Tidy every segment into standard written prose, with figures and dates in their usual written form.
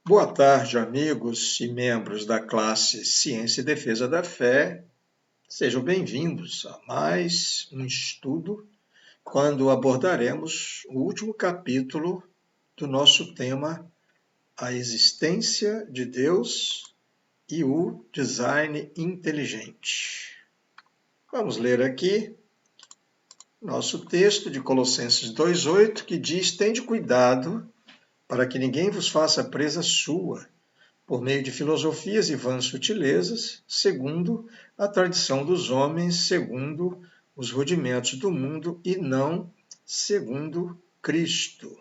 Boa tarde, amigos e membros da classe Ciência e Defesa da Fé. Sejam bem-vindos a mais um estudo, quando abordaremos o último capítulo do nosso tema, a existência de Deus e o design inteligente. Vamos ler aqui nosso texto de Colossenses 2,8, que diz: Tende cuidado para que ninguém vos faça presa sua, por meio de filosofias e vãs sutilezas, segundo a tradição dos homens, segundo os rudimentos do mundo e não segundo Cristo.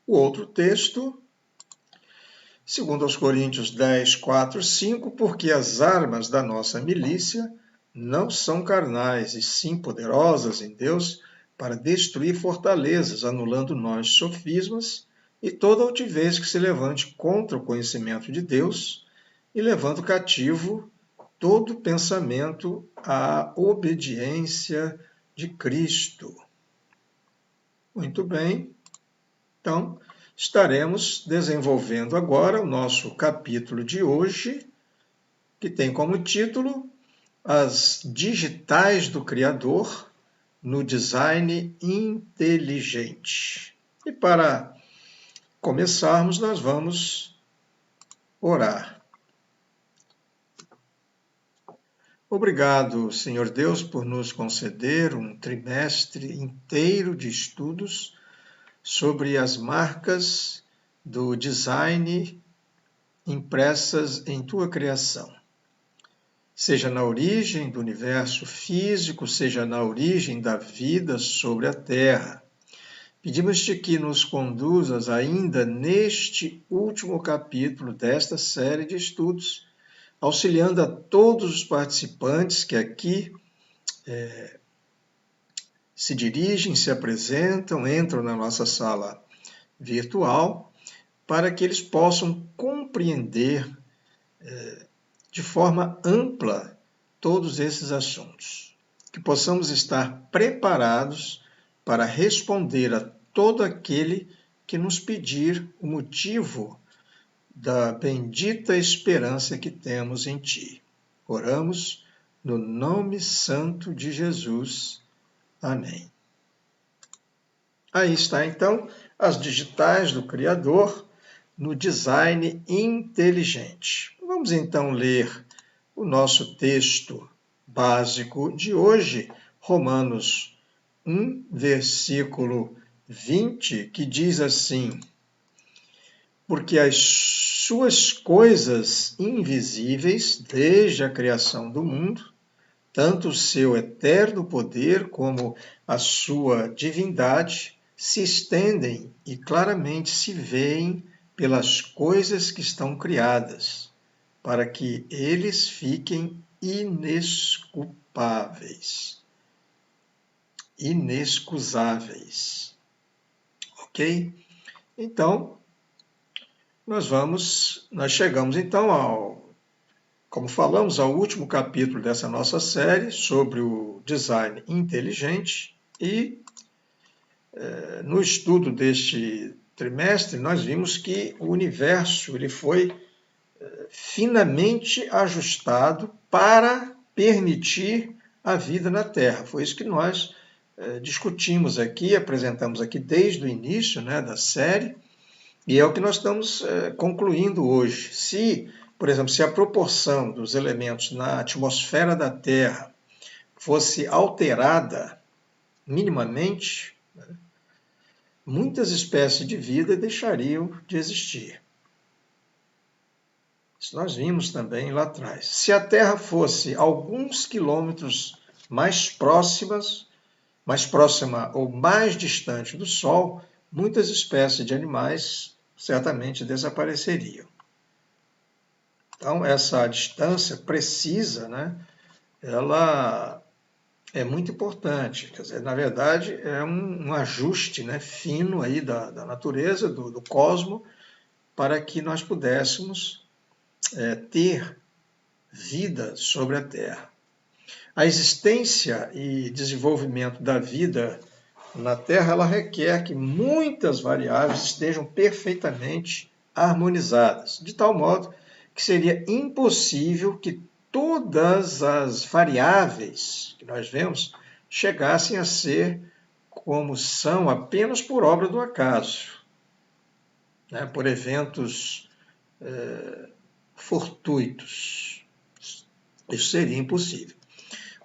O outro texto, segundo aos Coríntios 10, 4, 5, porque as armas da nossa milícia não são carnais, e sim poderosas em Deus para destruir fortalezas, anulando nós sofismas e toda altivez que se levante contra o conhecimento de Deus, e levando cativo todo pensamento à obediência de Cristo. Muito bem, então estaremos desenvolvendo agora o nosso capítulo de hoje, que tem como título As Digitais do Criador no Design Inteligente. E para começarmos, nós vamos orar. Obrigado, Senhor Deus, por nos conceder um trimestre inteiro de estudos sobre as marcas do design impressas em tua criação. Seja na origem do universo físico, seja na origem da vida sobre a Terra. Pedimos-te que nos conduzas ainda neste último capítulo desta série de estudos, auxiliando a todos os participantes que aqui se dirigem, se apresentam, entram na nossa sala virtual, para que eles possam compreender de forma ampla todos esses assuntos. Que possamos estar preparados para responder a todo aquele que nos pedir o motivo da bendita esperança que temos em Ti. Oramos no nome santo de Jesus. Amém. Aí está, então, as digitais do Criador no design inteligente. Vamos, então, ler o nosso texto básico de hoje, Romanos 1, versículo 20, que diz assim: Porque as suas coisas invisíveis, desde a criação do mundo, tanto o seu eterno poder como a sua divindade, se estendem e claramente se veem pelas coisas que estão criadas, para que eles fiquem inexcusáveis. Ok? Então, nós chegamos então como falamos, ao último capítulo dessa nossa série sobre o design inteligente e no estudo deste trimestre nós vimos que o universo ele foi finamente ajustado para permitir a vida na Terra. Foi isso que nós discutimos aqui, apresentamos aqui desde o início da série, e é o que nós estamos concluindo hoje. Por exemplo, se a proporção dos elementos na atmosfera da Terra fosse alterada minimamente, muitas espécies de vida deixariam de existir. Isso nós vimos também lá atrás. Se a Terra fosse alguns quilômetros mais próxima ou mais distante do Sol, muitas espécies de animais certamente desapareceriam. Então, essa distância precisa, ela é muito importante. Quer dizer, na verdade, é um ajuste fino aí da natureza, do cosmos, para que nós pudéssemos ter vida sobre a Terra. A existência e desenvolvimento da vida na Terra, ela requer que muitas variáveis estejam perfeitamente harmonizadas, de tal modo que seria impossível que todas as variáveis que nós vemos chegassem a ser como são apenas por obra do acaso, né, por eventos fortuitos. Isso seria impossível.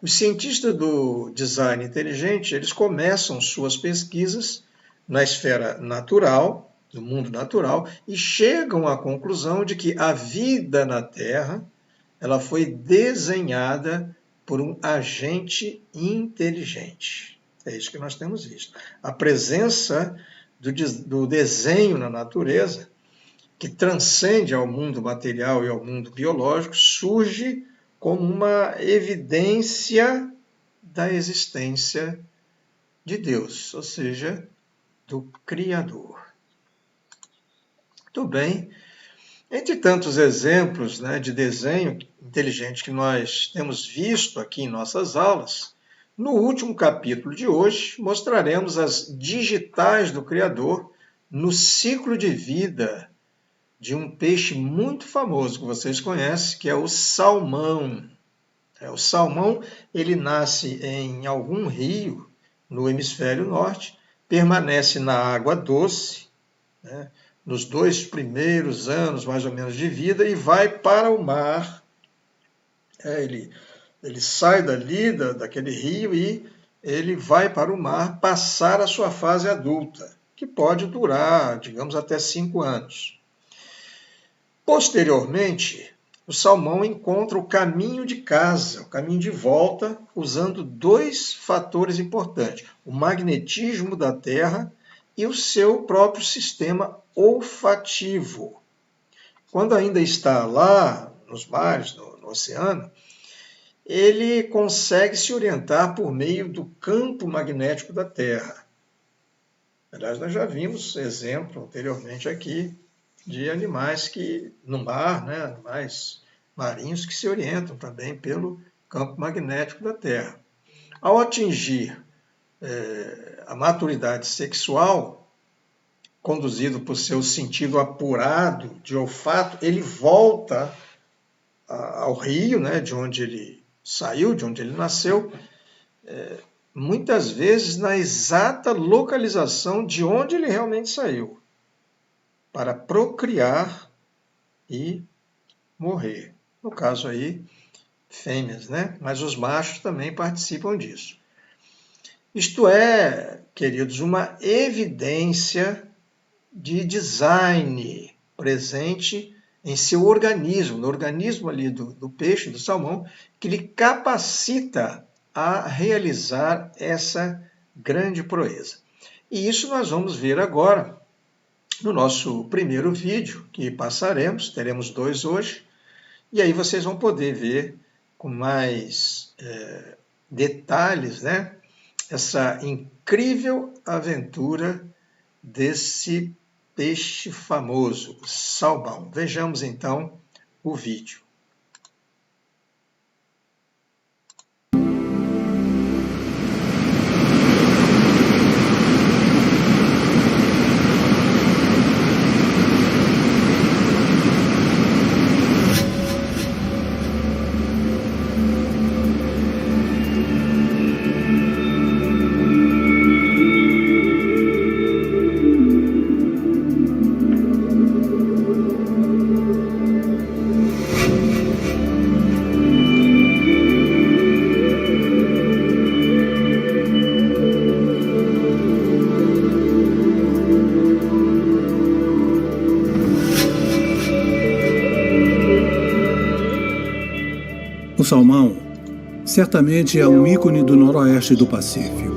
Os cientistas do design inteligente, eles começam suas pesquisas na esfera natural, no mundo natural, e chegam à conclusão de que a vida na Terra ela foi desenhada por um agente inteligente. É isso que nós temos visto. A presença do desenho na natureza, que transcende ao mundo material e ao mundo biológico, surge como uma evidência da existência de Deus, ou seja, do Criador. Muito bem. Entre tantos exemplos, né, de desenho inteligente que nós temos visto aqui em nossas aulas, no último capítulo de hoje mostraremos as digitais do Criador no ciclo de vida de um peixe muito famoso que vocês conhecem, que é o salmão. O salmão ele nasce em algum rio no hemisfério norte, permanece na água doce, né, nos 2 primeiros anos, mais ou menos, de vida, e vai para o mar. Ele sai dali, daquele rio, e ele vai para o mar passar a sua fase adulta, que pode durar, digamos, até 5 anos. Posteriormente, o salmão encontra o caminho de casa, o caminho de volta, usando 2 fatores importantes: o magnetismo da Terra e o seu próprio sistema olfativo. Quando ainda está lá nos mares, no oceano, ele consegue se orientar por meio do campo magnético da Terra. Aliás, nós já vimos exemplo anteriormente aqui de animais que no mar, né, animais marinhos que se orientam também pelo campo magnético da Terra. Ao atingir a maturidade sexual, conduzido por seu sentido apurado de olfato, ele volta ao rio, né, de onde ele saiu, de onde ele nasceu, muitas vezes na exata localização de onde ele realmente saiu, para procriar e morrer. No caso aí, fêmeas, né? Mas os machos também participam disso. Isto é, queridos, uma evidência de design presente em seu organismo, no organismo ali do peixe, do salmão, que lhe capacita a realizar essa grande proeza. E isso nós vamos ver agora no nosso primeiro vídeo, que passaremos, teremos 2 hoje, e aí vocês vão poder ver com mais detalhes, né, essa incrível aventura desse peixe famoso, o salmão. Vejamos então o vídeo. O salmão certamente é um ícone do noroeste do Pacífico.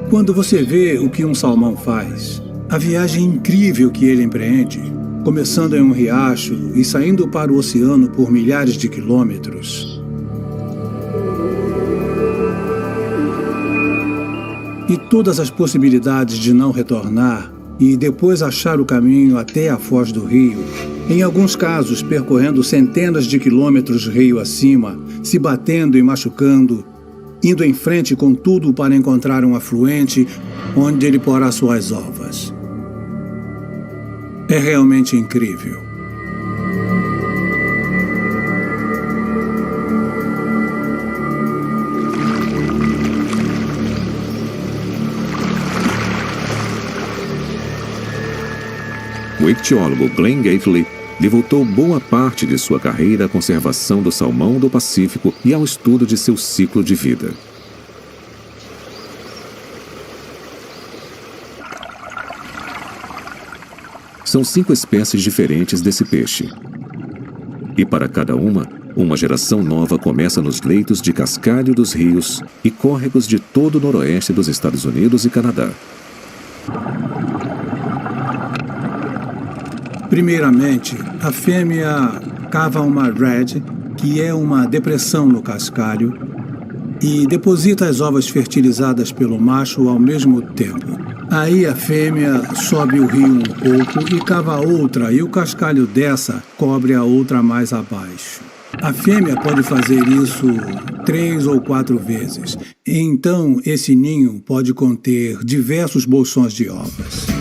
Quando você vê o que um salmão faz, a viagem incrível que ele empreende, começando em um riacho e saindo para o oceano por milhares de quilômetros, e todas as possibilidades de não retornar e depois achar o caminho até a foz do rio, em alguns casos percorrendo centenas de quilômetros rio acima, se batendo e machucando, indo em frente com tudo para encontrar um afluente onde ele porá suas ovas. É realmente incrível. O ictiólogo Glenn Gately devotou boa parte de sua carreira à conservação do salmão do Pacífico e ao estudo de seu ciclo de vida. São 5 espécies diferentes desse peixe. E para cada uma geração nova começa nos leitos de cascalho dos rios e córregos de todo o noroeste dos Estados Unidos e Canadá. Primeiramente, a fêmea cava uma red, que é uma depressão no cascalho, e deposita as ovas fertilizadas pelo macho ao mesmo tempo. Aí a fêmea sobe o rio um pouco e cava outra, e o cascalho dessa cobre a outra mais abaixo. A fêmea pode fazer isso 3 ou 4 vezes. Então, esse ninho pode conter diversos bolsões de ovas.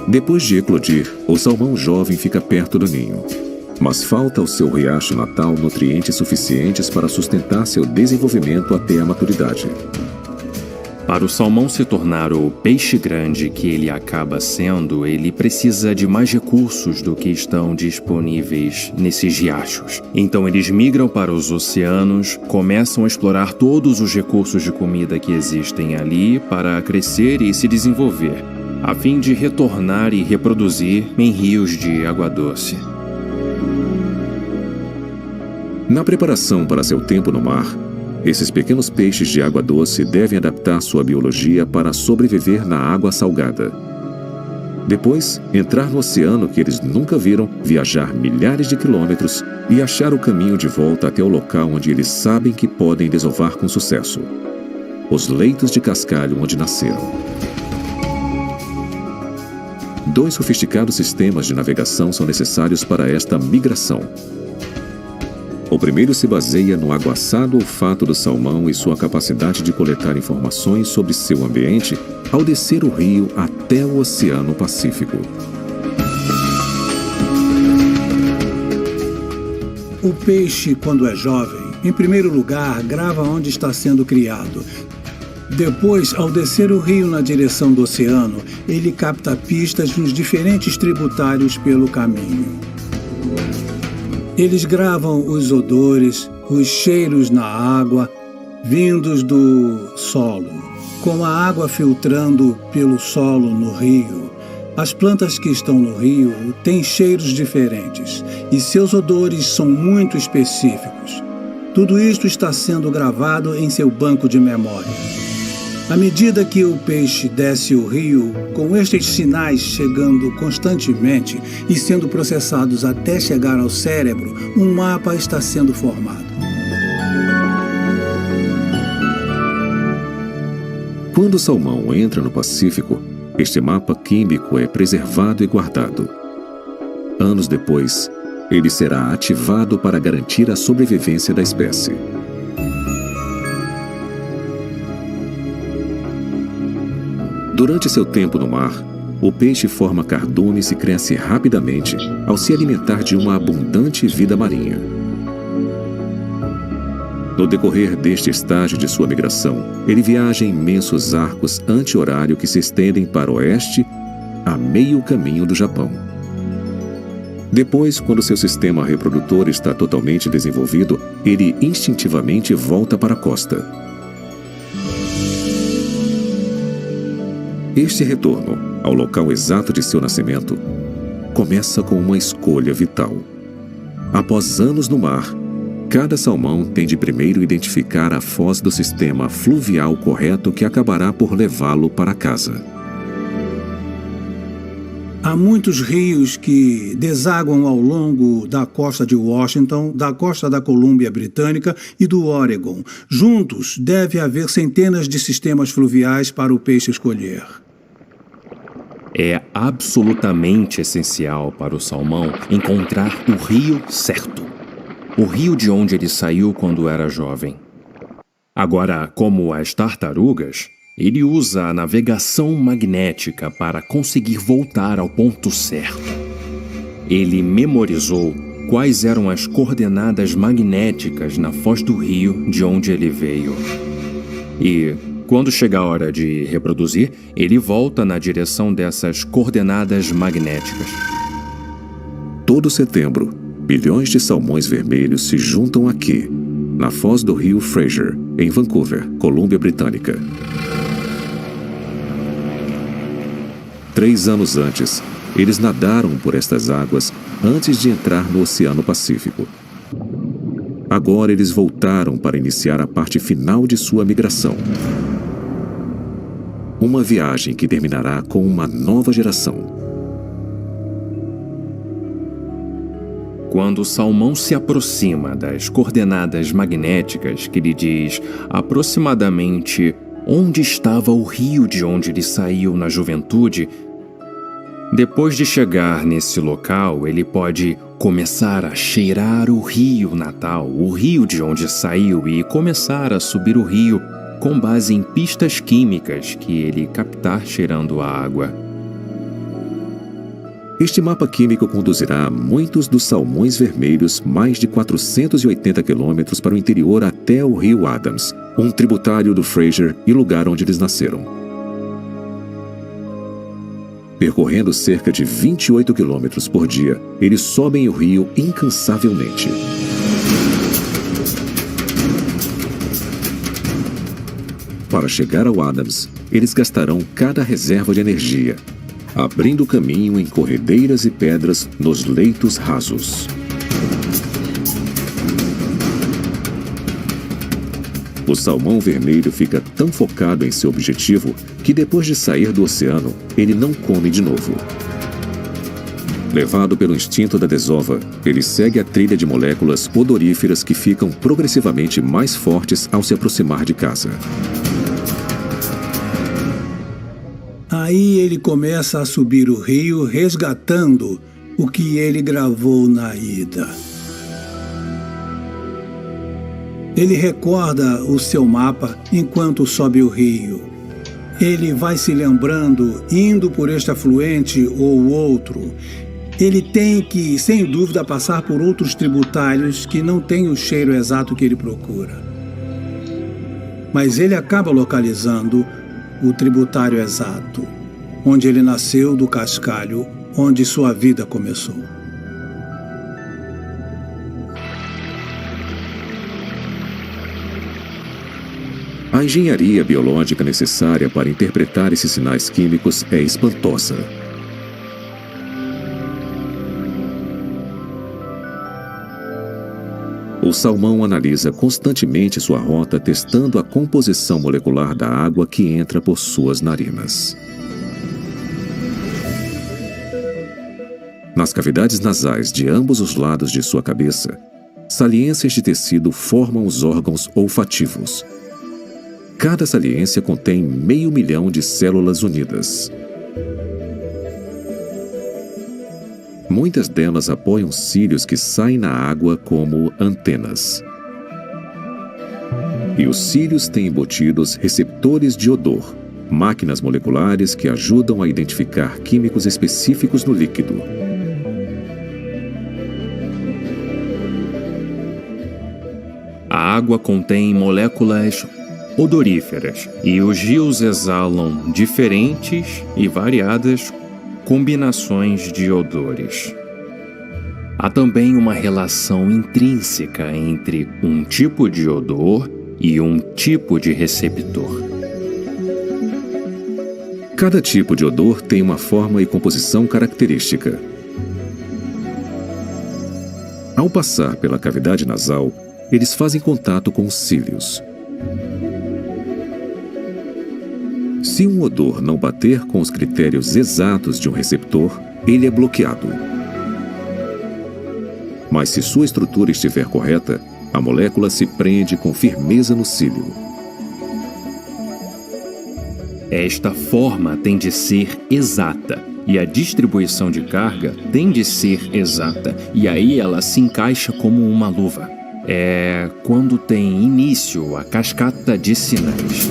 Depois de eclodir, o salmão jovem fica perto do ninho. Mas falta ao seu riacho natal nutrientes suficientes para sustentar seu desenvolvimento até a maturidade. Para o salmão se tornar o peixe grande que ele acaba sendo, ele precisa de mais recursos do que estão disponíveis nesses riachos. Então eles migram para os oceanos, começam a explorar todos os recursos de comida que existem ali para crescer e se desenvolver, a fim de retornar e reproduzir em rios de água doce. Na preparação para seu tempo no mar, esses pequenos peixes de água doce devem adaptar sua biologia para sobreviver na água salgada. Depois, entrar no oceano que eles nunca viram, viajar milhares de quilômetros e achar o caminho de volta até o local onde eles sabem que podem desovar com sucesso: os leitos de cascalho onde nasceram. 2 sofisticados sistemas de navegação são necessários para esta migração. O primeiro se baseia no aguçado olfato do salmão e sua capacidade de coletar informações sobre seu ambiente ao descer o rio até o Oceano Pacífico. O peixe, quando é jovem, em primeiro lugar, grava onde está sendo criado. Depois, ao descer o rio na direção do oceano, ele capta pistas nos diferentes tributários pelo caminho. Eles gravam os odores, os cheiros na água, vindos do solo. Com a água filtrando pelo solo no rio, as plantas que estão no rio têm cheiros diferentes e seus odores são muito específicos. Tudo isto está sendo gravado em seu banco de memória. À medida que o peixe desce o rio, com estes sinais chegando constantemente e sendo processados até chegar ao cérebro, um mapa está sendo formado. Quando o salmão entra no Pacífico, este mapa químico é preservado e guardado. Anos depois, ele será ativado para garantir a sobrevivência da espécie. Durante seu tempo no mar, o peixe forma cardumes e cresce rapidamente ao se alimentar de uma abundante vida marinha. No decorrer deste estágio de sua migração, ele viaja em imensos arcos anti-horário que se estendem para o oeste a meio caminho do Japão. Depois, quando seu sistema reprodutor está totalmente desenvolvido, ele instintivamente volta para a costa. Este retorno ao local exato de seu nascimento começa com uma escolha vital. Após anos no mar, cada salmão tem de primeiro identificar a foz do sistema fluvial correto que acabará por levá-lo para casa. Há muitos rios que desaguam ao longo da costa de Washington, da costa da Colômbia Britânica e do Oregon. Juntos, deve haver centenas de sistemas fluviais para o peixe escolher. É absolutamente essencial para o salmão encontrar o rio certo. O rio de onde ele saiu quando era jovem. Agora, como as tartarugas, ele usa a navegação magnética para conseguir voltar ao ponto certo. Ele memorizou quais eram as coordenadas magnéticas na foz do rio de onde ele veio. E, quando chega a hora de reproduzir, ele volta na direção dessas coordenadas magnéticas. Todo setembro, bilhões de salmões vermelhos se juntam aqui, na foz do rio Fraser, em Vancouver, Colômbia Britânica. 3 anos antes, eles nadaram por estas águas antes de entrar no Oceano Pacífico. Agora eles voltaram para iniciar a parte final de sua migração. Uma viagem que terminará com uma nova geração. Quando o salmão se aproxima das coordenadas magnéticas que lhe diz aproximadamente onde estava o rio de onde ele saiu na juventude, depois de chegar nesse local, ele pode começar a cheirar o rio natal, o rio de onde saiu, e começar a subir o rio com base em pistas químicas que ele captar cheirando a água. Este mapa químico conduzirá muitos dos salmões vermelhos mais de 480 quilômetros para o interior até o rio Adams, um tributário do Fraser e lugar onde eles nasceram. Percorrendo cerca de 28 quilômetros por dia, eles sobem o rio incansavelmente. Para chegar ao Adams, eles gastarão cada reserva de energia, abrindo caminho em corredeiras e pedras nos leitos rasos. O salmão vermelho fica tão focado em seu objetivo que depois de sair do oceano, ele não come de novo. Levado pelo instinto da desova, ele segue a trilha de moléculas odoríferas que ficam progressivamente mais fortes ao se aproximar de casa. Aí ele começa a subir o rio, resgatando o que ele gravou na ida. Ele recorda o seu mapa enquanto sobe o rio. Ele vai se lembrando, indo por este afluente ou outro. Ele tem que, sem dúvida, passar por outros tributários que não têm o cheiro exato que ele procura. Mas ele acaba localizando o tributário exato, onde ele nasceu do cascalho, onde sua vida começou. A engenharia biológica necessária para interpretar esses sinais químicos é espantosa. O salmão analisa constantemente sua rota, testando a composição molecular da água que entra por suas narinas. Nas cavidades nasais de ambos os lados de sua cabeça, saliências de tecido formam os órgãos olfativos. Cada saliência contém 500 mil de células unidas. Muitas delas apoiam cílios que saem na água como antenas. E os cílios têm embutidos receptores de odor, máquinas moleculares que ajudam a identificar químicos específicos no líquido. A água contém moléculas odoríferas e os rios exalam diferentes e variadas combinações de odores. Há também uma relação intrínseca entre um tipo de odor e um tipo de receptor. Cada tipo de odor tem uma forma e composição característica. Ao passar pela cavidade nasal, eles fazem contato com os cílios. Se um odor não bater com os critérios exatos de um receptor, ele é bloqueado. Mas se sua estrutura estiver correta, a molécula se prende com firmeza no cílio. Esta forma tem de ser exata e a distribuição de carga tem de ser exata, e aí ela se encaixa como uma luva. É quando tem início a cascata de sinais.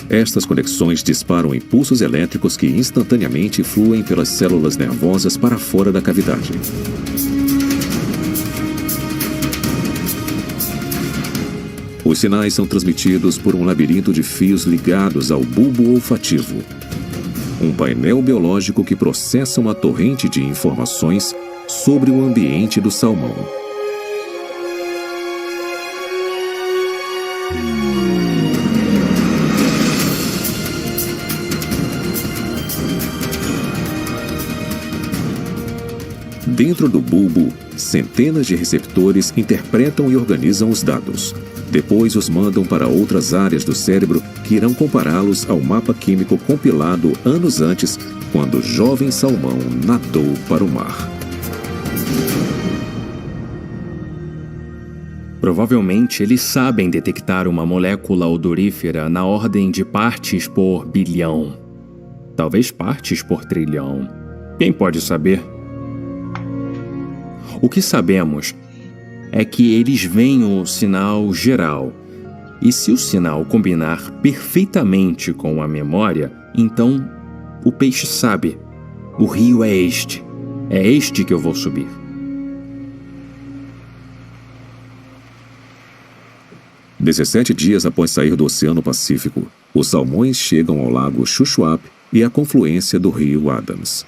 Estas conexões disparam impulsos elétricos que instantaneamente fluem pelas células nervosas para fora da cavidade. Os sinais são transmitidos por um labirinto de fios ligados ao bulbo olfativo, um painel biológico que processa uma torrente de informações sobre o ambiente do salmão. Dentro do bulbo, centenas de receptores interpretam e organizam os dados. Depois os mandam para outras áreas do cérebro que irão compará-los ao mapa químico compilado anos antes, quando o jovem salmão nadou para o mar. Provavelmente eles sabem detectar uma molécula odorífera na ordem de partes por bilhão. Talvez partes por trilhão. Quem pode saber? O que sabemos é que eles veem o sinal geral. E se o sinal combinar perfeitamente com a memória, então o peixe sabe. O rio é este. É este que eu vou subir. 17 dias após sair do Oceano Pacífico, os salmões chegam ao lago Shuswap e à confluência do rio Adams.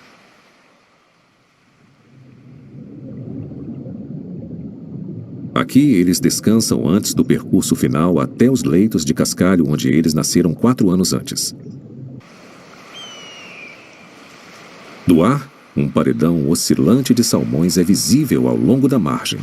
Aqui eles descansam antes do percurso final até os leitos de cascalho onde eles nasceram 4 anos antes. Do ar, um paredão oscilante de salmões é visível ao longo da margem.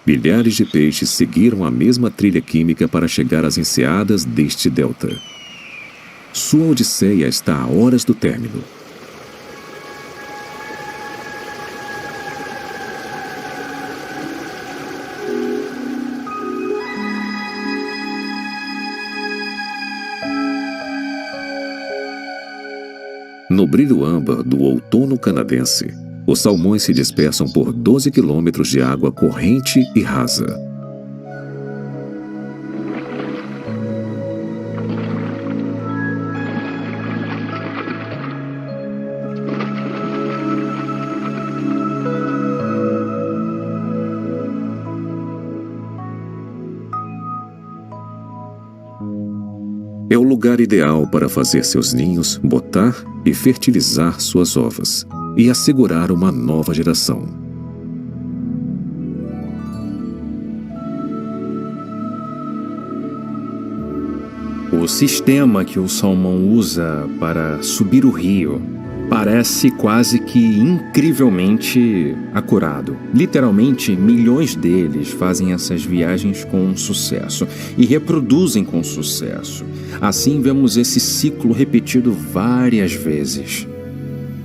Milhares de peixes seguiram a mesma trilha química para chegar às enseadas deste delta. Sua odisseia está a horas do término. No brilho âmbar do outono canadense, os salmões se dispersam por 12 quilômetros de água corrente e rasa. É o lugar ideal para fazer seus ninhos, botar e fertilizar suas ovas e assegurar uma nova geração. O sistema que o salmão usa para subir o rio parece quase que incrivelmente acurado. Literalmente, milhões deles fazem essas viagens com sucesso e reproduzem com sucesso. Assim, vemos esse ciclo repetido várias vezes.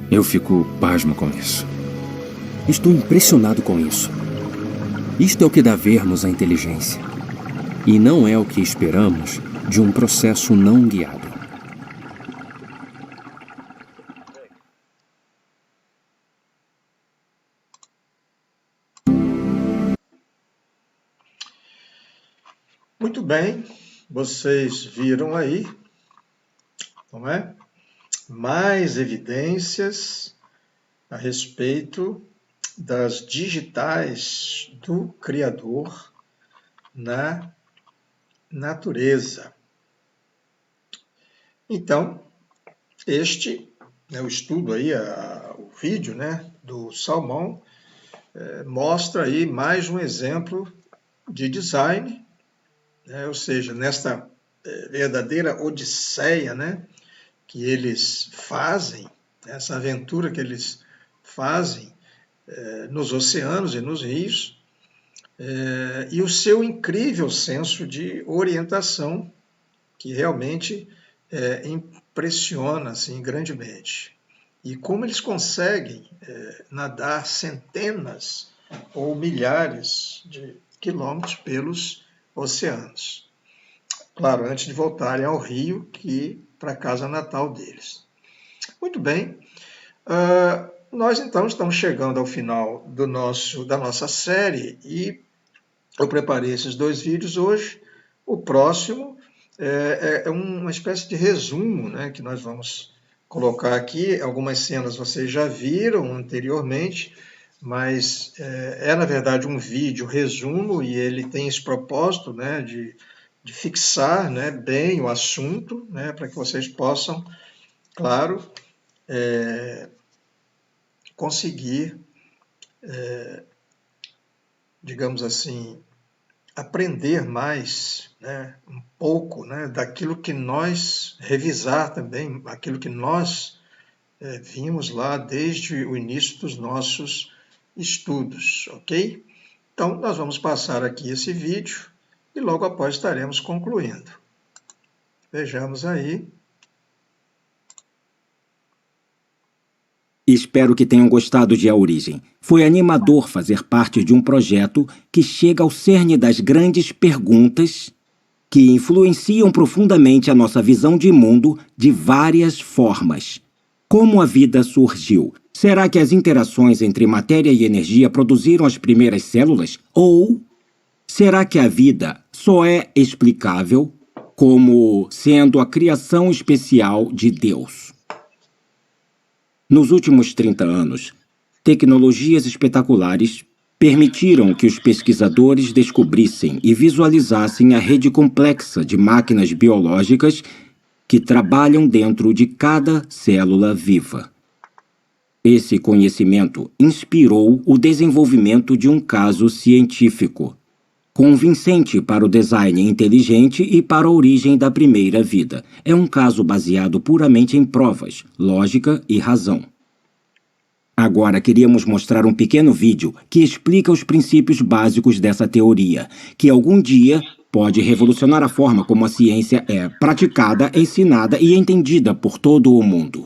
Eu fico pasmo com isso. Estou impressionado com isso. Isto é o que dá vermos à inteligência. E não é o que esperamos de um processo não guiado. Muito bem, vocês viram aí, não é? Mais evidências a respeito das digitais do Criador na natureza. Então, este é o estudo aí, o vídeo, né, do salmão, mostra aí mais um exemplo de design, né, ou seja, nesta verdadeira odisseia, né, que eles fazem, essa aventura que eles fazem nos oceanos e nos rios, e o seu incrível senso de orientação, que realmente impressiona assim, grandemente. e como eles conseguem nadar centenas ou milhares de quilômetros pelos oceanos. Claro, antes de voltarem ao rio, para a casa natal deles. Muito bem, nós então estamos chegando ao final da nossa série e eu preparei esses 2 vídeos hoje. O próximo é uma espécie de resumo, né, que nós vamos colocar aqui. Algumas cenas vocês já viram anteriormente, mas na verdade um vídeo resumo e ele tem esse propósito, né, de fixar, né, bem o assunto, né, para que vocês possam, claro, conseguir, digamos assim, aprender mais, né, um pouco, né, daquilo que nós, revisar também aquilo que nós vimos lá desde o início dos nossos estudos, ok? Então, nós vamos passar aqui esse vídeo e logo após estaremos concluindo. Vejamos aí. Espero que tenham gostado de A Origem. Foi animador fazer parte de um projeto que chega ao cerne das grandes perguntas que influenciam profundamente a nossa visão de mundo de várias formas. Como a vida surgiu? Será que as interações entre matéria e energia produziram as primeiras células? Ou será que a vida só é explicável como sendo a criação especial de Deus? Nos últimos 30 anos, tecnologias espetaculares permitiram que os pesquisadores descobrissem e visualizassem a rede complexa de máquinas biológicas que trabalham dentro de cada célula viva. Esse conhecimento inspirou o desenvolvimento de um caso científico, convincente para o design inteligente e para a origem da primeira vida. É um caso baseado puramente em provas, lógica e razão. Agora queríamos mostrar um pequeno vídeo que explica os princípios básicos dessa teoria, que algum dia pode revolucionar a forma como a ciência é praticada, ensinada e entendida por todo o mundo.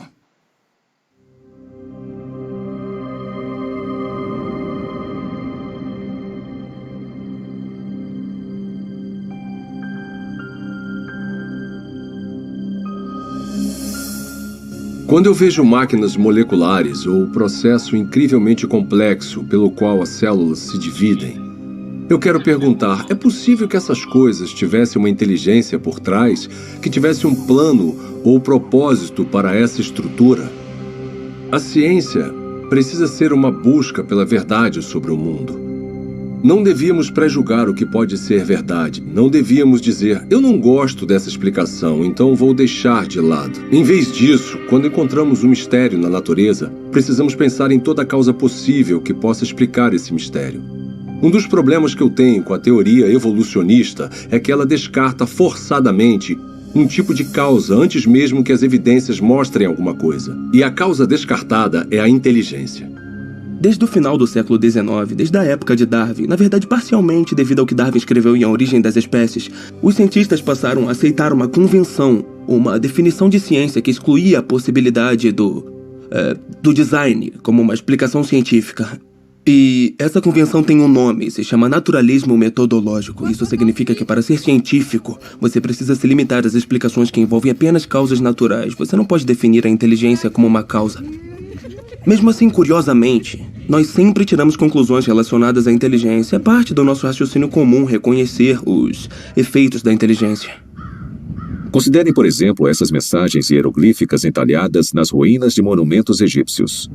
Quando eu vejo máquinas moleculares ou o processo incrivelmente complexo pelo qual as células se dividem, eu quero perguntar, é possível que essas coisas tivessem uma inteligência por trás, que tivesse um plano ou propósito para essa estrutura? A ciência precisa ser uma busca pela verdade sobre o mundo. Não devíamos prejulgar o que pode ser verdade. Não devíamos dizer, eu não gosto dessa explicação, então vou deixar de lado. Em vez disso, quando encontramos um mistério na natureza, precisamos pensar em toda a causa possível que possa explicar esse mistério. Um dos problemas que eu tenho com a teoria evolucionista é que ela descarta forçadamente um tipo de causa antes mesmo que as evidências mostrem alguma coisa. E a causa descartada é a inteligência. Desde o final do século XIX, desde a época de Darwin, na verdade parcialmente devido ao que Darwin escreveu em A Origem das Espécies, os cientistas passaram a aceitar uma convenção, uma definição de ciência que excluía a possibilidade do design como uma explicação científica. E essa convenção tem um nome, se chama naturalismo metodológico. Isso significa que para ser científico, você precisa se limitar às explicações que envolvem apenas causas naturais. Você não pode definir a inteligência como uma causa. Mesmo assim, curiosamente, nós sempre tiramos conclusões relacionadas à inteligência. É parte do nosso raciocínio comum reconhecer os efeitos da inteligência. Considerem, por exemplo, essas mensagens hieroglíficas entalhadas nas ruínas de monumentos egípcios.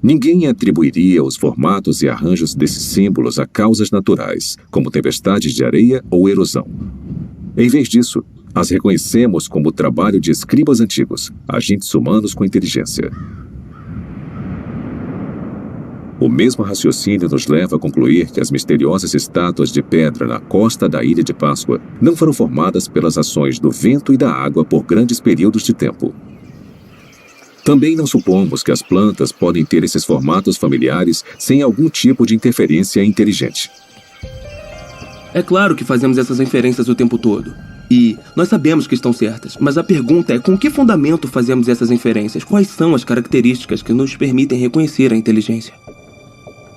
Ninguém atribuiria os formatos e arranjos desses símbolos a causas naturais, como tempestades de areia ou erosão. Em vez disso, as reconhecemos como o trabalho de escribas antigos, agentes humanos com inteligência. O mesmo raciocínio nos leva a concluir que as misteriosas estátuas de pedra na costa da Ilha de Páscoa não foram formadas pelas ações do vento e da água por grandes períodos de tempo. Também não supomos que as plantas podem ter esses formatos familiares sem algum tipo de interferência inteligente. É claro que fazemos essas inferências o tempo todo. E nós sabemos que estão certas, mas a pergunta é com que fundamento fazemos essas inferências? Quais são as características que nos permitem reconhecer a inteligência?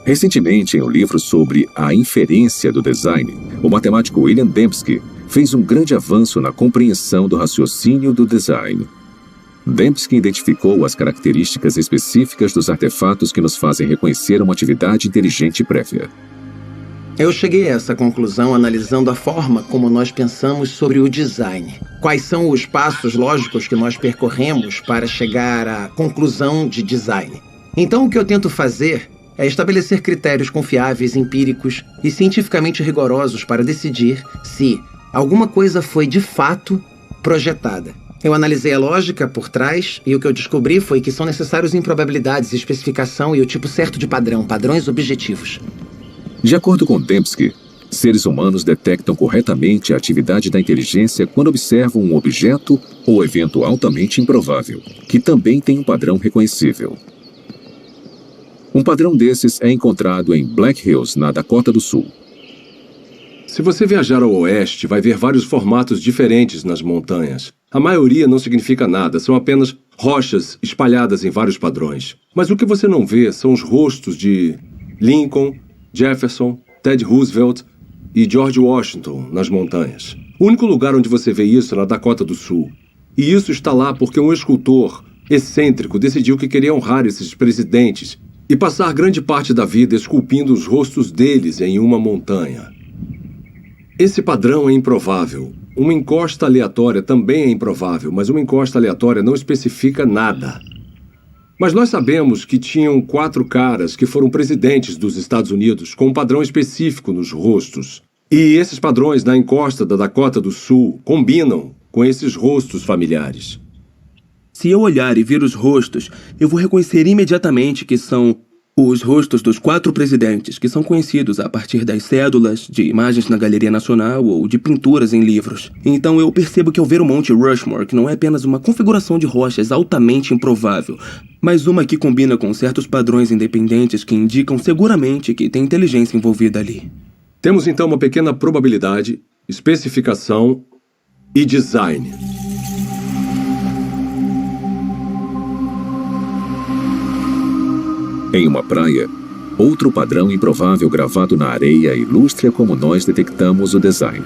Recentemente, em um livro sobre a inferência do design, o matemático William Dembski fez um grande avanço na compreensão do raciocínio do design. Dembski identificou as características específicas dos artefatos que nos fazem reconhecer uma atividade inteligente prévia. Eu cheguei a essa conclusão analisando a forma como nós pensamos sobre o design. Quais são os passos lógicos que nós percorremos para chegar à conclusão de design. Então, o que eu tento fazer é estabelecer critérios confiáveis, empíricos e cientificamente rigorosos para decidir se alguma coisa foi de fato projetada. Eu analisei a lógica por trás e o que eu descobri foi que são necessários improbabilidades, especificação e o tipo certo de padrão, padrões objetivos. De acordo com Dembski, seres humanos detectam corretamente a atividade da inteligência quando observam um objeto ou evento altamente improvável, que também tem um padrão reconhecível. Um padrão desses é encontrado em Black Hills, na Dakota do Sul. Se você viajar ao oeste, vai ver vários formatos diferentes nas montanhas. A maioria não significa nada, são apenas rochas espalhadas em vários padrões. Mas o que você não vê são os rostos de Lincoln, Jefferson, Ted Roosevelt e George Washington nas montanhas. O único lugar onde você vê isso é na Dakota do Sul. E isso está lá porque um escultor excêntrico decidiu que queria honrar esses presidentes e passar grande parte da vida esculpindo os rostos deles em uma montanha. Esse padrão é improvável. Uma encosta aleatória também é improvável, mas uma encosta aleatória não especifica nada. Mas nós sabemos que tinham 4 caras que foram presidentes dos Estados Unidos com um padrão específico nos rostos. E esses padrões na encosta da Dakota do Sul combinam com esses rostos familiares. Se eu olhar e ver os rostos, eu vou reconhecer imediatamente que são os rostos dos 4 presidentes, que são conhecidos a partir das cédulas, de imagens na Galeria Nacional ou de pinturas em livros. Então eu percebo que ao ver o Monte Rushmore, que não é apenas uma configuração de rochas altamente improvável, mas uma que combina com certos padrões independentes que indicam seguramente que tem inteligência envolvida ali. Temos então uma pequena probabilidade, especificação e design. Em uma praia, outro padrão improvável gravado na areia ilustra como nós detectamos o design.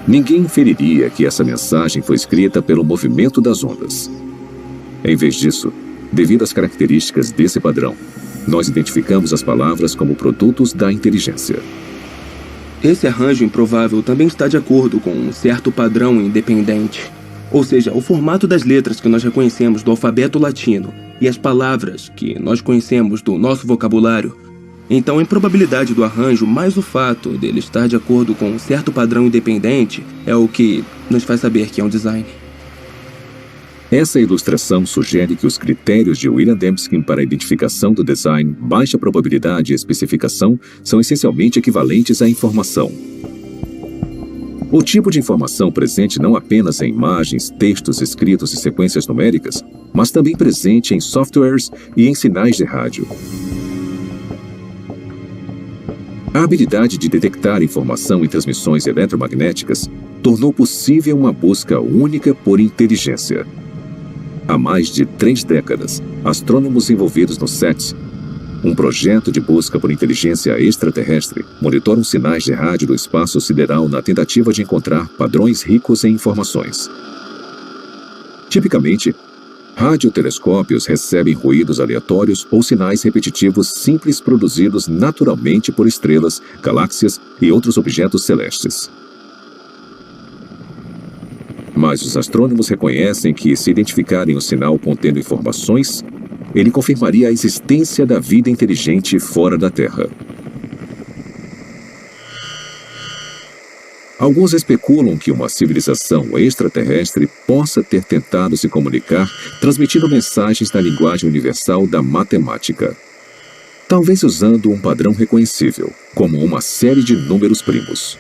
Ninguém inferiria que essa mensagem foi escrita pelo movimento das ondas. Em vez disso, devido às características desse padrão, nós identificamos as palavras como produtos da inteligência. Esse arranjo improvável também está de acordo com um certo padrão independente. Ou seja, o formato das letras que nós reconhecemos do alfabeto latino e as palavras que nós conhecemos do nosso vocabulário. Então, a improbabilidade do arranjo, mais o fato dele estar de acordo com um certo padrão independente, é o que nos faz saber que é um design. Essa ilustração sugere que os critérios de William Dembski para a identificação do design, baixa probabilidade e especificação, são essencialmente equivalentes à informação. O tipo de informação presente não apenas em imagens, textos escritos e sequências numéricas, mas também presente em softwares e em sinais de rádio. A habilidade de detectar informação em transmissões eletromagnéticas tornou possível uma busca única por inteligência. Há mais de 3 décadas, astrônomos envolvidos no SETI, um projeto de busca por inteligência extraterrestre, monitoram sinais de rádio do espaço sideral na tentativa de encontrar padrões ricos em informações. Tipicamente, radiotelescópios recebem ruídos aleatórios ou sinais repetitivos simples produzidos naturalmente por estrelas, galáxias e outros objetos celestes. Mas os astrônomos reconhecem que, se identificarem um sinal contendo informações, ele confirmaria a existência da vida inteligente fora da Terra. Alguns especulam que uma civilização extraterrestre possa ter tentado se comunicar transmitindo mensagens na linguagem universal da matemática. Talvez usando um padrão reconhecível, como uma série de números primos.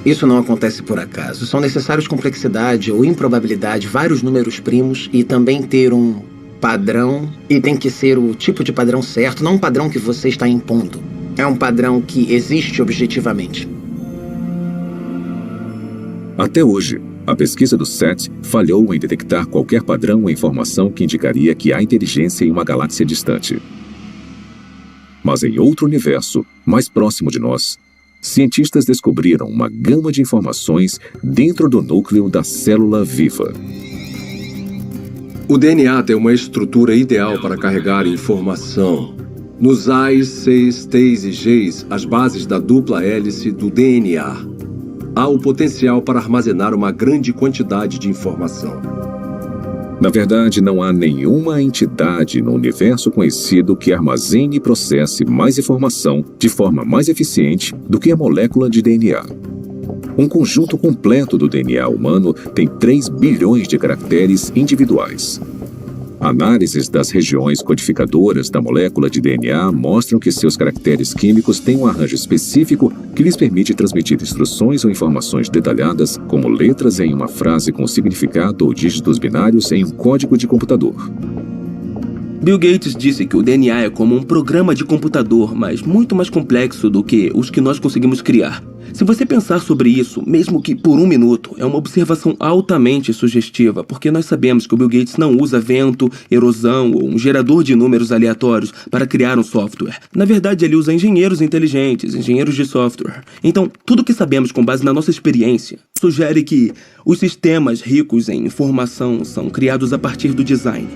Isso não acontece por acaso. São necessários complexidade ou improbabilidade, vários números primos e também ter um padrão. E tem que ser o tipo de padrão certo, não um padrão que você está impondo. É um padrão que existe objetivamente. Até hoje, a pesquisa do SET falhou em detectar qualquer padrão ou informação que indicaria que há inteligência em uma galáxia distante. Mas em outro universo, mais próximo de nós, cientistas descobriram uma gama de informações dentro do núcleo da célula viva. O DNA tem uma estrutura ideal para carregar informação. Nos A's, C's, T's e G's, as bases da dupla hélice do DNA, há o potencial para armazenar uma grande quantidade de informação. Na verdade, não há nenhuma entidade no universo conhecido que armazene e processe mais informação de forma mais eficiente do que a molécula de DNA. Um conjunto completo do DNA humano tem 3 bilhões de caracteres individuais. Análises das regiões codificadoras da molécula de DNA mostram que seus caracteres químicos têm um arranjo específico que lhes permite transmitir instruções ou informações detalhadas, como letras em uma frase com significado ou dígitos binários em um código de computador. Bill Gates disse que o DNA é como um programa de computador, mas muito mais complexo do que os que nós conseguimos criar. Se você pensar sobre isso, mesmo que por um minuto, é uma observação altamente sugestiva, porque nós sabemos que o Bill Gates não usa vento, erosão ou um gerador de números aleatórios para criar um software. Na verdade, ele usa engenheiros inteligentes, engenheiros de software. Então, tudo que sabemos com base na nossa experiência sugere que os sistemas ricos em informação são criados a partir do design.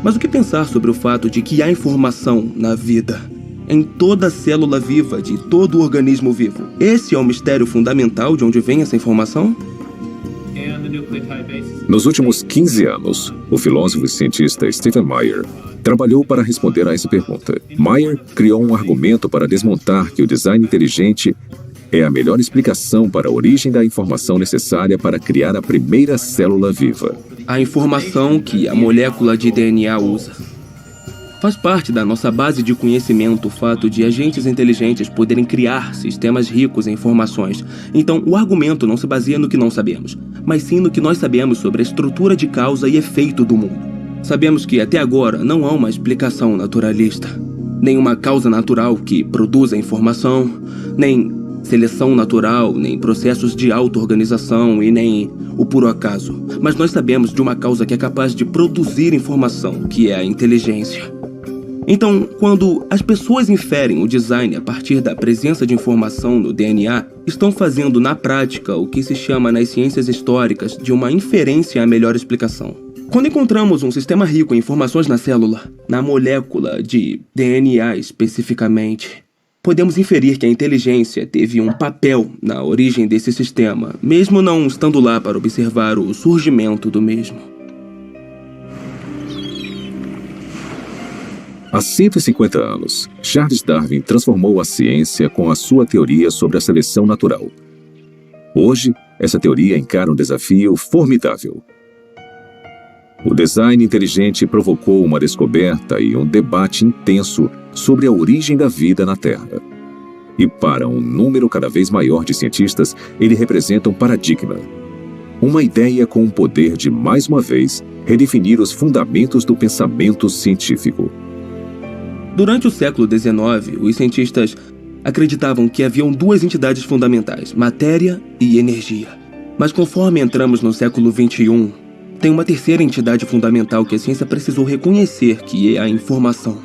Mas o que pensar sobre o fato de que há informação na vida? Em toda célula viva de todo organismo vivo. Esse é o mistério fundamental de onde vem essa informação? Nos últimos 15 anos, o filósofo e cientista Stephen Meyer trabalhou para responder a essa pergunta. Meyer criou um argumento para desmontar que o design inteligente é a melhor explicação para a origem da informação necessária para criar a primeira célula viva. A informação que a molécula de DNA usa. Faz parte da nossa base de conhecimento o fato de agentes inteligentes poderem criar sistemas ricos em informações. Então, o argumento não se baseia no que não sabemos, mas sim no que nós sabemos sobre a estrutura de causa e efeito do mundo. Sabemos que, até agora, não há uma explicação naturalista. Nem uma causa natural que produza informação, nem seleção natural, nem processos de auto-organização e nem o puro acaso. Mas nós sabemos de uma causa que é capaz de produzir informação, que é a inteligência. Então, quando as pessoas inferem o design a partir da presença de informação no DNA, estão fazendo na prática o que se chama nas ciências históricas de uma inferência à melhor explicação. Quando encontramos um sistema rico em informações na célula, na molécula de DNA especificamente, podemos inferir que a inteligência teve um papel na origem desse sistema, mesmo não estando lá para observar o surgimento do mesmo. Há 150 anos, Charles Darwin transformou a ciência com a sua teoria sobre a seleção natural. Hoje, essa teoria encara um desafio formidável. O design inteligente provocou uma descoberta e um debate intenso sobre a origem da vida na Terra. E para um número cada vez maior de cientistas, ele representa um paradigma. Uma ideia com o poder de, mais uma vez, redefinir os fundamentos do pensamento científico. Durante o século XIX, os cientistas acreditavam que haviam 2 entidades fundamentais, matéria e energia. Mas conforme entramos no século XXI, tem uma terceira entidade fundamental que a ciência precisou reconhecer, que é a informação.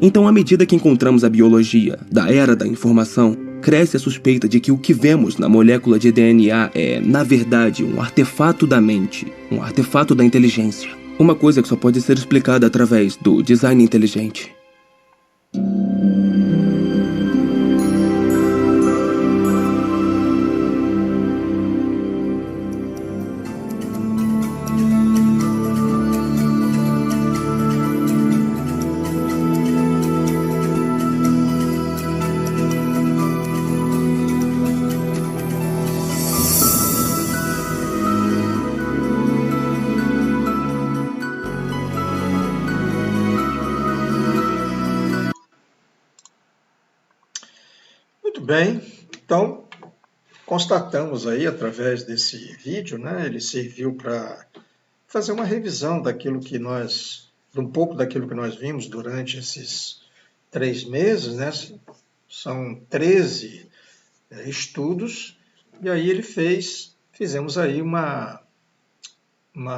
Então, à medida que encontramos a biologia da era da informação, cresce a suspeita de que o que vemos na molécula de DNA é, na verdade, um artefato da mente, um artefato da inteligência. Uma coisa que só pode ser explicada através do design inteligente. Bem, então constatamos aí através desse vídeo, né, ele serviu para fazer uma revisão daquilo que um pouco daquilo que nós vimos durante esses 3 meses, né, São 13 estudos, e aí fizemos aí uma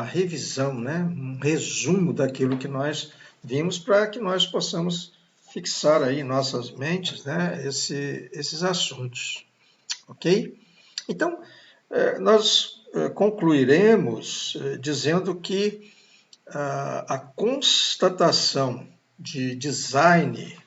revisão, né? Um resumo daquilo que nós vimos, para que nós possamos fixar aí em nossas mentes, né, esses assuntos, ok? Então, nós concluiremos dizendo que a constatação de design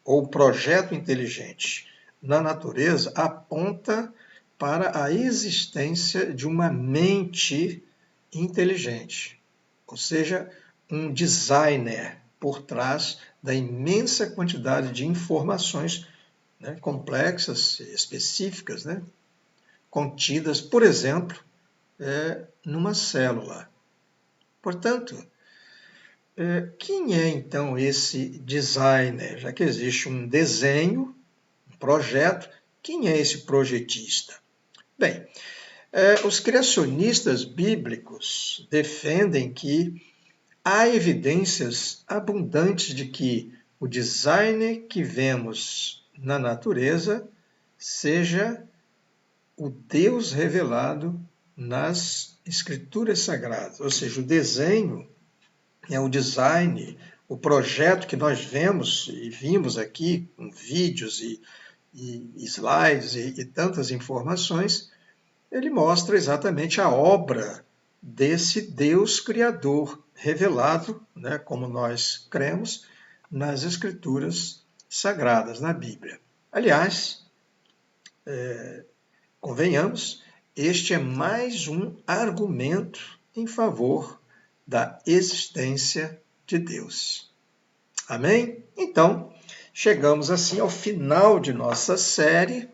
ou projeto inteligente na natureza aponta para a existência de uma mente inteligente, ou seja, um designer por trás da imensa quantidade de informações, né, complexas, específicas, né, contidas, por exemplo, numa célula. Portanto, quem é então esse designer? Já que existe um desenho, um projeto, quem é esse projetista? Bem, os criacionistas bíblicos defendem que há evidências abundantes de que o design que vemos na natureza seja o Deus revelado nas Escrituras Sagradas. Ou seja, o desenho, o design, o projeto que nós vemos e vimos aqui, com vídeos e slides e tantas informações, ele mostra exatamente a obra desse Deus Criador revelado, né, como nós cremos, nas Escrituras Sagradas, na Bíblia. Aliás, convenhamos, este é mais um argumento em favor da existência de Deus. Amém? Então, chegamos assim ao final de nossa série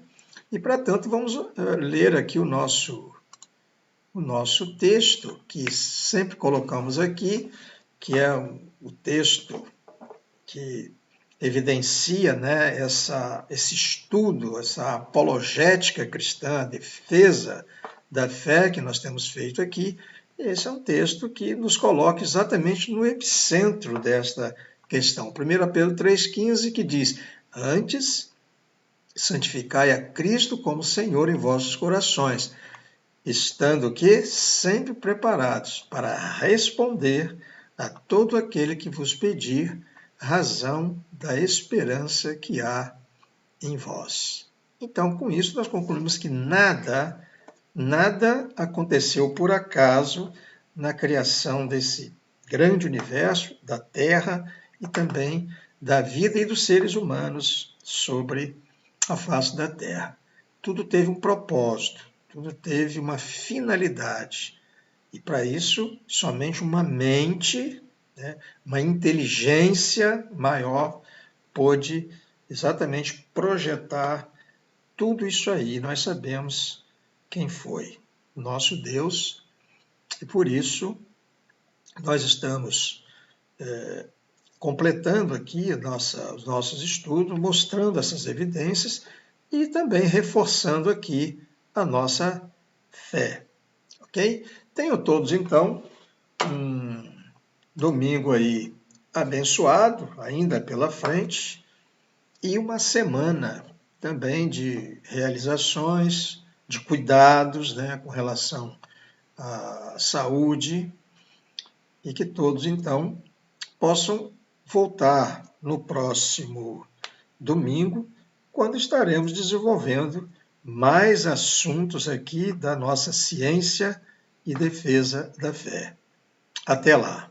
e, para tanto, vamos ler aqui o nosso texto, que sempre colocamos aqui, que é o texto que evidencia, né, esse estudo, essa apologética cristã, a defesa da fé que nós temos feito aqui. Esse é um texto que nos coloca exatamente no epicentro desta questão. 1 Pedro 3,15, que diz: antes, santificai a Cristo como Senhor em vossos corações, estando que sempre preparados para responder a todo aquele que vos pedir razão da esperança que há em vós. Então, com isso, nós concluímos que nada aconteceu por acaso na criação desse grande universo, da Terra e também da vida e dos seres humanos sobre a face da Terra. Tudo teve um propósito, tudo teve uma finalidade. E para isso, somente uma mente, né, uma inteligência maior pôde exatamente projetar tudo isso aí. Nós sabemos quem foi, nosso Deus, e por isso nós estamos completando aqui os nossos estudos, mostrando essas evidências e também reforçando aqui a nossa fé. Ok? Tenham todos, então, um domingo aí abençoado, ainda pela frente, e uma semana também de realizações, de cuidados, né, com relação à saúde, e que todos, então, possam voltar no próximo domingo, quando estaremos desenvolvendo mais assuntos aqui da nossa ciência e defesa da fé. Até lá!